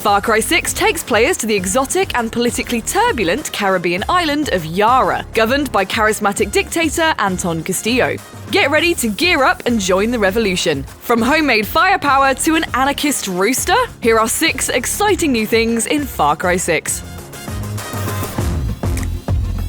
Far Cry 6 takes players to the exotic and politically turbulent Caribbean island of Yara, governed by charismatic dictator Anton Castillo. Get ready to gear up and join the revolution. From homemade firepower to an anarchist rooster, here are 6 exciting new things in Far Cry 6.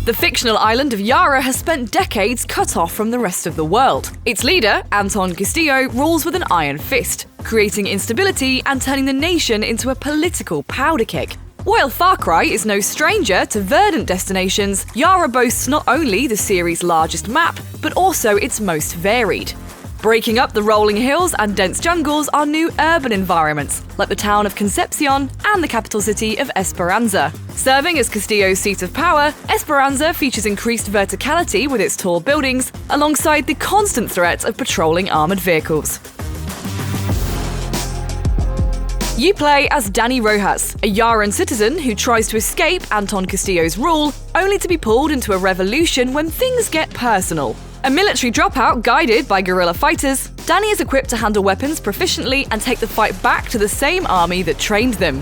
The fictional island of Yara has spent decades cut off from the rest of the world. Its leader, Anton Castillo, rules with an iron fist, creating instability and turning the nation into a political powder keg. While Far Cry is no stranger to verdant destinations, Yara boasts not only the series' largest map, but also its most varied. Breaking up the rolling hills and dense jungles are new urban environments, like the town of Concepcion and the capital city of Esperanza. Serving as Castillo's seat of power, Esperanza features increased verticality with its tall buildings, alongside the constant threat of patrolling armoured vehicles. You play as Dani Rojas, a Yaran citizen who tries to escape Anton Castillo's rule, only to be pulled into a revolution when things get personal. A military dropout guided by guerrilla fighters, Dani is equipped to handle weapons proficiently and take the fight back to the same army that trained them.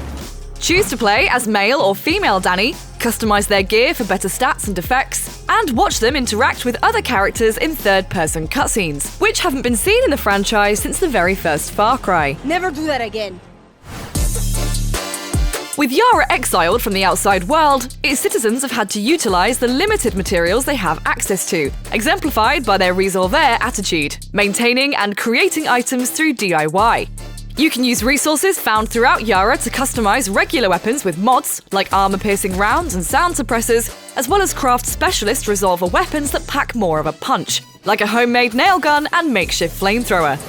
Choose to play as male or female Dani, customize their gear for better stats and effects, and watch them interact with other characters in third-person cutscenes, which haven't been seen in the franchise since the very first Far Cry. Never do that again. With Yara exiled from the outside world, its citizens have had to utilize the limited materials they have access to, exemplified by their resolver attitude, maintaining and creating items through DIY. You can use resources found throughout Yara to customize regular weapons with mods, like armor-piercing rounds and sound suppressors, as well as craft specialist resolver weapons that pack more of a punch, like a homemade nail gun and makeshift flamethrower.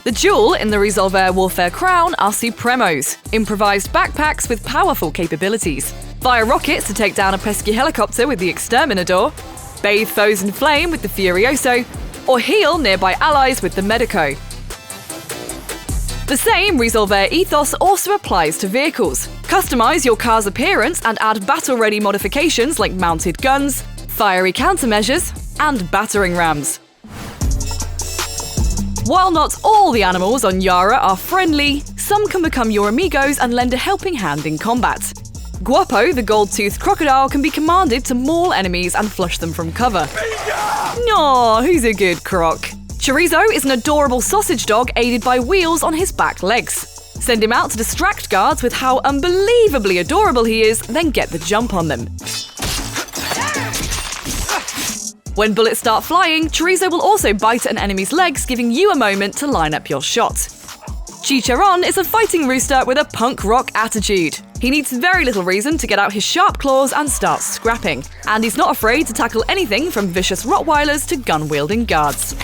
The jewel in the Resolver Warfare Crown are Supremos, improvised backpacks with powerful capabilities. Fire rockets to take down a pesky helicopter with the Exterminador, bathe foes in flame with the Furioso, or heal nearby allies with the Medico. The same Resolver ethos also applies to vehicles. Customize your car's appearance and add battle-ready modifications like mounted guns, fiery countermeasures, and battering rams. While not all the animals on Yara are friendly, some can become your amigos and lend a helping hand in combat. Guapo, the gold-toothed crocodile, can be commanded to maul enemies and flush them from cover. Aw, who's a good croc? Chorizo is an adorable sausage dog aided by wheels on his back legs. Send him out to distract guards with how unbelievably adorable he is, then get the jump on them. When bullets start flying, Chorizo will also bite at an enemy's legs, giving you a moment to line up your shot. Chicharrón is a fighting rooster with a punk rock attitude. He needs very little reason to get out his sharp claws and start scrapping, and he's not afraid to tackle anything from vicious Rottweilers to gun-wielding guards.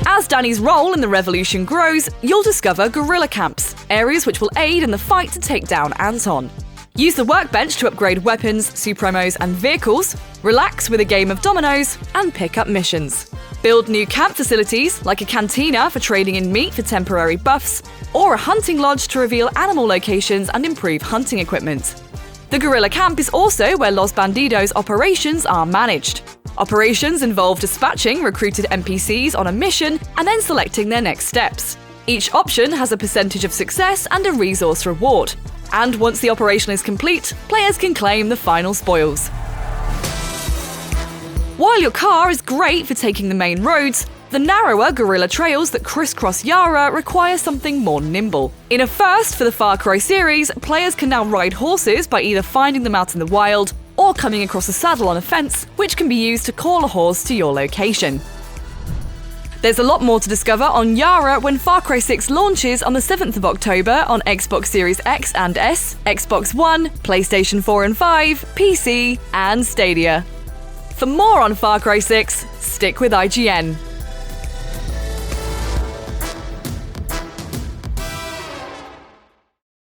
As Dani's role in the revolution grows, you'll discover Guerrilla Camps, areas which will aid in the fight to take down Anton. Use the workbench to upgrade weapons, supremos, and vehicles, relax with a game of dominoes, and pick up missions. Build new camp facilities, like a cantina for trading in meat for temporary buffs, or a hunting lodge to reveal animal locations and improve hunting equipment. The Guerrilla Camp is also where Los Bandidos operations are managed. Operations involve dispatching recruited NPCs on a mission and then selecting their next steps. Each option has a percentage of success and a resource reward. And once the operation is complete, players can claim the final spoils. While your car is great for taking the main roads, the narrower guerrilla trails that crisscross Yara require something more nimble. In a first for the Far Cry series, players can now ride horses by either finding them out in the wild or coming across a saddle on a fence, which can be used to call a horse to your location. There's a lot more to discover on Yara when Far Cry 6 launches on the 7th of October on Xbox Series X and S, Xbox One, PlayStation 4 and 5, PC, and Stadia. For more on Far Cry 6, stick with IGN.